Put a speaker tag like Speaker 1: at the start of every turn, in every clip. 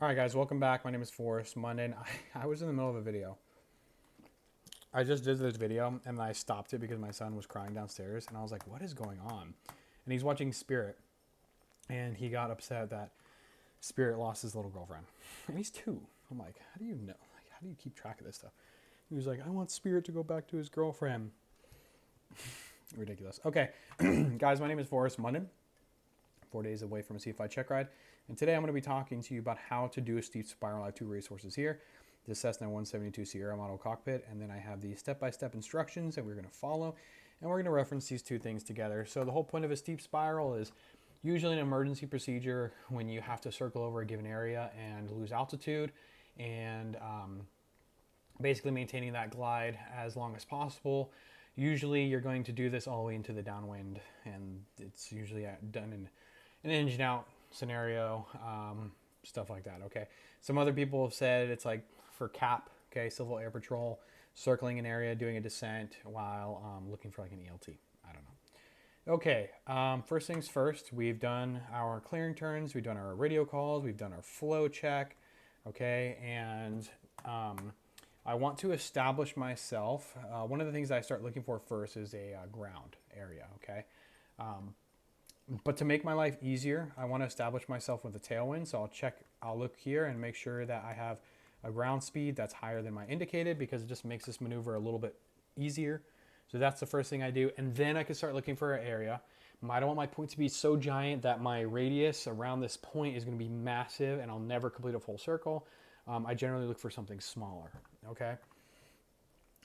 Speaker 1: All right, guys, welcome back. My name is Forrest. Monday, and I was in the middle of a video. I just did this video, and I stopped it because my son was crying downstairs, and I was like, what is going on? And he's watching Spirit, and he got upset that Spirit lost his little girlfriend. And he's 2. I'm like, how do you know? Like, how do you keep track of this stuff? He was like, I want Spirit to go back to his girlfriend. Ridiculous. Okay, guys, my name is Forrest Munden. 4 days away from a CFI check ride. And today I'm going to be talking to you about how to do a steep spiral. I have 2 resources here. The Cessna 172 Sierra model cockpit, and then I have the step-by-step instructions that we're going to follow, and we're going to reference these 2 things together. So the whole point of a steep spiral is usually an emergency procedure when you have to circle over a given area and lose altitude, and basically maintaining that glide as long as possible. Usually you're going to do this all the way into the downwind, and it's usually done in an engine out scenario, stuff like that. Okay, some other people have said it's like for CAP, okay, Civil Air Patrol, circling an area, doing a descent while looking for like an ELT. I don't know. Okay, first things first, we've done our clearing turns, we've done our radio calls, we've done our flow check. Okay, and I want to establish myself. One of the things I start looking for first is a ground area. Okay. But to make my life easier, I want to establish myself with a tailwind. So I'll look here and make sure that I have a ground speed that's higher than my indicated, because it just makes this maneuver a little bit easier. So that's the first thing I do. And then I can start looking for an area. I don't want my point to be so giant that my radius around this point is going to be massive and I'll never complete a full circle. I generally look for something smaller. Okay.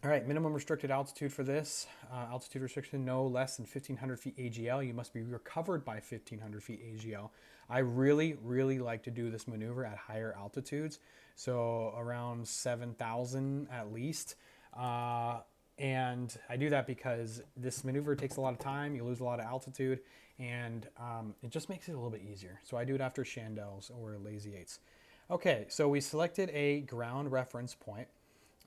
Speaker 1: All right, minimum restricted altitude for this. Altitude restriction, no less than 1,500 feet AGL. You must be recovered by 1,500 feet AGL. I really, really like to do this maneuver at higher altitudes, so around 7,000 at least. And I do that because this maneuver takes a lot of time, you lose a lot of altitude, and it just makes it a little bit easier. So I do it after Chandels or Lazy 8s. Okay, so we selected a ground reference point.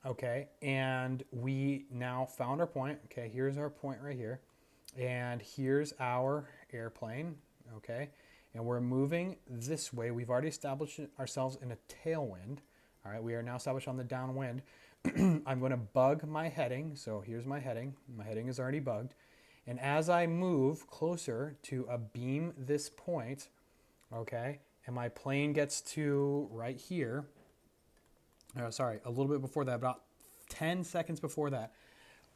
Speaker 1: Okay, and we now found our point. Okay, here's our point right here. And here's our airplane. Okay, and we're moving this way. We've already established ourselves in a tailwind. All right, we are now established on the downwind. I'm going to bug my heading. So here's my heading. My heading is already bugged. And as I move closer to beam this point, okay, and my plane gets to right here, sorry, a little bit before that, about 10 seconds before that,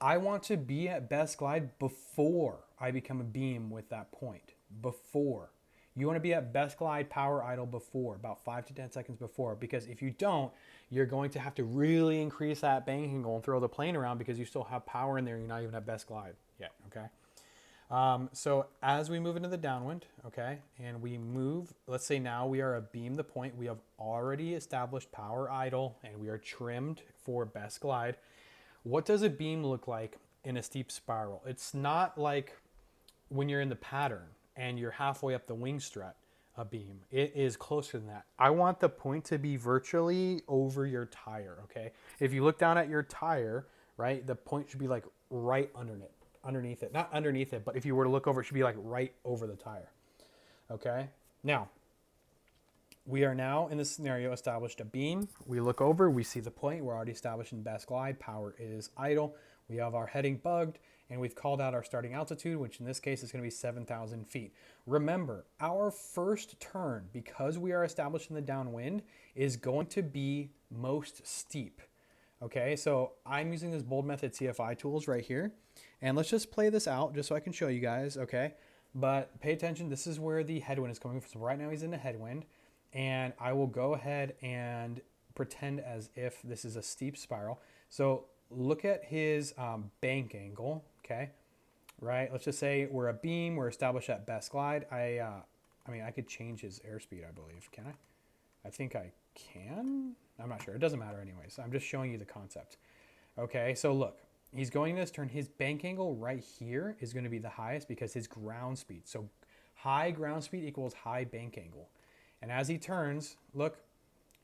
Speaker 1: I want to be at best glide before I become a beam with that point. Before. You want to be at best glide power idle before, about 5 to 10 seconds before, because if you don't, you're going to have to really increase that bank angle and throw the plane around because you still have power in there and you're not even at best glide yet, okay? So as we move into the downwind, okay, and we move, let's say now we are a beam the point, we have already established power idle and we are trimmed for best glide. What does a beam look like in a steep spiral? It's not like when you're in the pattern and you're halfway up the wing strut, a beam. It is closer than that. I want the point to be virtually over your tire, okay? If you look down at your tire, right, the point should be like right underneath it. Not underneath it, but if you were to look over, it should be like right over the tire. Okay? Now, we are now in this scenario established a beam. We look over, we see the point. We're already established in best glide. Power is idle. We have our heading bugged, and we've called out our starting altitude, which in this case is going to be 7,000 feet. Remember, our first turn, because we are established in the downwind, is going to be most steep. Okay, so I'm using this bold method CFI tools right here. And let's just play this out just so I can show you guys, okay? But pay attention, this is where the headwind is coming from. So right now he's in the headwind. And I will go ahead and pretend as if this is a steep spiral. So look at his bank angle, okay? Right, let's just say we're a beam, we're established at best glide. I mean, I could change his airspeed, I believe. Can I? I think I can. I'm not sure. It doesn't matter anyways. I'm just showing you the concept. Okay, so look. He's going this turn. His bank angle right here is going to be the highest because his ground speed. So high ground speed equals high bank angle. And as he turns, look,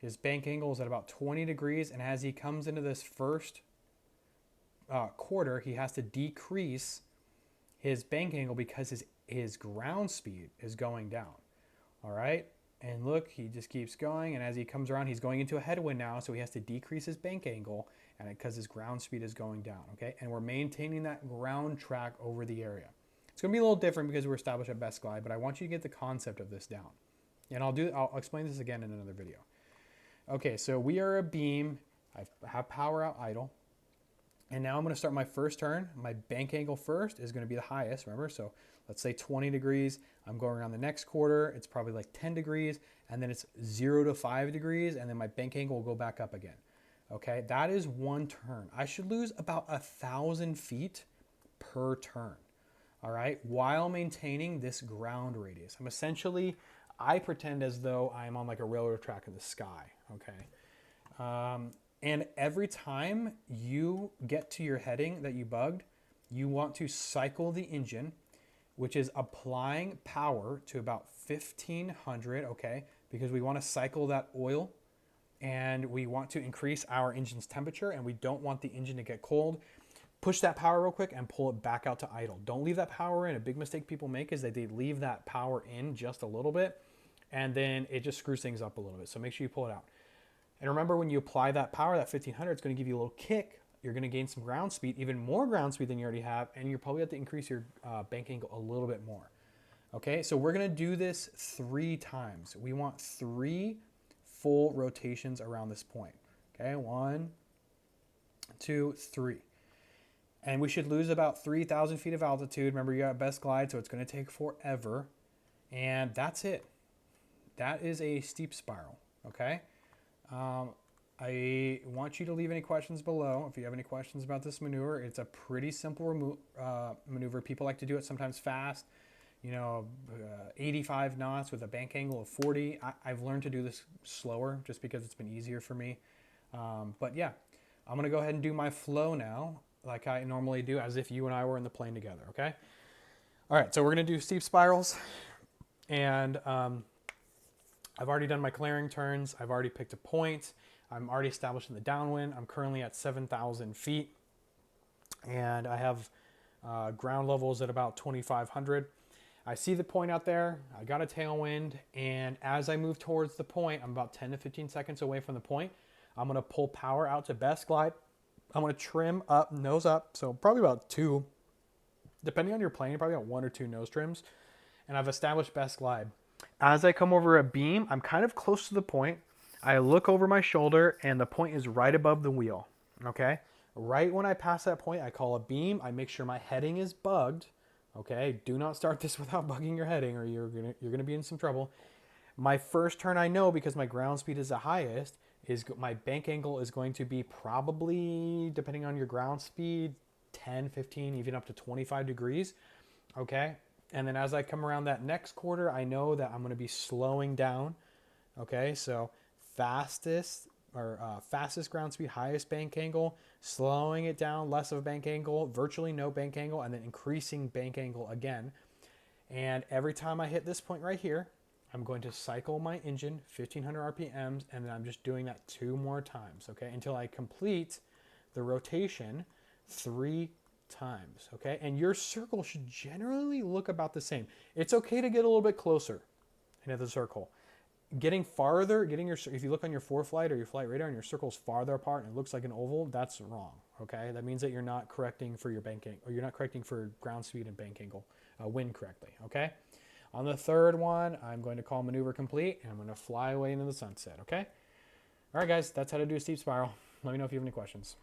Speaker 1: his bank angle is at about 20 degrees. And as he comes into this first quarter, he has to decrease his bank angle because his ground speed is going down. All right. And look, he just keeps going. And as he comes around, he's going into a headwind now. So he has to decrease his bank angle and because his ground speed is going down. Okay. And we're maintaining that ground track over the area. It's going to be a little different because we're established at best glide, but I want you to get the concept of this down. And I'll explain this again in another video. Okay. So we are a beam. I have power out idle. And now I'm going to start my first turn. My bank angle first is going to be the highest, remember? So let's say 20 degrees. I'm going around the next quarter. It's probably like 10 degrees. And then it's 0 to 5 degrees. And then my bank angle will go back up again. Okay, that is one turn. I should lose about 1,000 feet per turn. All right, while maintaining this ground radius. I pretend as though I'm on like a railroad track in the sky. Okay. And every time you get to your heading that you bugged, you want to cycle the engine, which is applying power to about 1,500, okay? Because we want to cycle that oil and we want to increase our engine's temperature and we don't want the engine to get cold. Push that power real quick and pull it back out to idle. Don't leave that power in. A big mistake people make is that they leave that power in just a little bit and then it just screws things up a little bit. So make sure you pull it out. And remember, when you apply that power, that 1,500, it's going to give you a little kick. You're going to gain some ground speed, even more ground speed than you already have, and you're probably have to increase your bank angle a little bit more. Okay, so we're going to do this 3 times. We want 3 full rotations around this point. Okay, 1, 2, 3. And we should lose about 3,000 feet of altitude. Remember, you're at best glide, so it's going to take forever. And that's it. That is a steep spiral, okay? I want you to leave any questions below. If you have any questions about this maneuver, it's a pretty simple maneuver. People like to do it sometimes fast, 85 knots with a bank angle of 40. I've learned to do this slower just because it's been easier for me. But yeah, I'm going to go ahead and do my flow now like I normally do, as if you and I were in the plane together, okay? All right, so we're going to do steep spirals. And I've already done my clearing turns. I've already picked a point. I'm already established in the downwind. I'm currently at 7,000 feet. And I have ground levels at about 2,500. I see the point out there. I got a tailwind. And as I move towards the point, I'm about 10 to 15 seconds away from the point. I'm going to pull power out to best glide. I'm going to trim up, nose up. So probably about 2, depending on your plane, probably about 1 or 2 nose trims. And I've established best glide. As I come over a beam, I'm kind of close to the point. I look over my shoulder and the point is right above the wheel, okay? Right when I pass that point, I call a beam. I make sure my heading is bugged, okay? Do not start this without bugging your heading or you're gonna be in some trouble. My first turn, I know, because my ground speed is the highest, is my bank angle is going to be probably, depending on your ground speed, 10, 15, even up to 25 degrees, okay? And then as I come around that next quarter, I know that I'm going to be slowing down. Okay, so fastest ground speed, highest bank angle, slowing it down, less of a bank angle, virtually no bank angle, and then increasing bank angle again. And every time I hit this point right here, I'm going to cycle my engine 1,500 RPMs, and then I'm just doing that 2 more times, okay, until I complete the rotation 3 times, okay? And your circle should generally look about the same. It's okay to get a little bit closer into the circle. Getting farther, if you look on your ForeFlight or your flight radar and your circle's farther apart and it looks like an oval, that's wrong, okay? That means that you're not correcting for your bank angle, or you're not correcting for ground speed and bank angle, wind correctly, okay? On the third one, I'm going to call maneuver complete and I'm going to fly away into the sunset, okay? All right, guys, that's how to do a steep spiral. Let me know if you have any questions.